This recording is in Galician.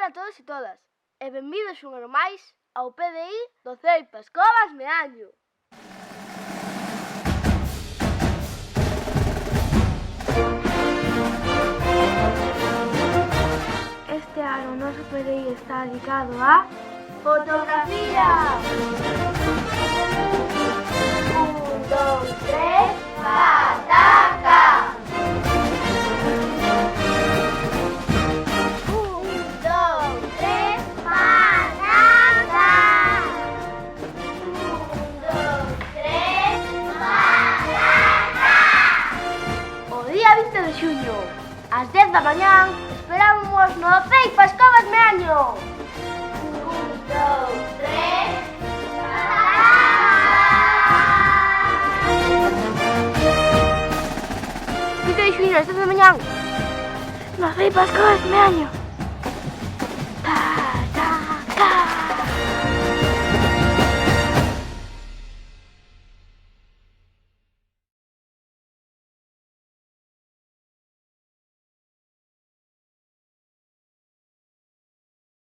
a todos e todas e benvidos un ano máis ao PDI do Ceipas Covas Meaño. Este ano o noso PDI está dedicado a fotografía. 1, 2, 3, pataca. 1, 2, 3, pataca. 1, 2, 3, pataca. O día 20 de xuño, ás 10 da mañá, esperábamos no Ceipas Covas Meaño. 1, 2, 3, pataca. 20 de xuño, ás 10 da mañá, no Ceipas Covas Meaño.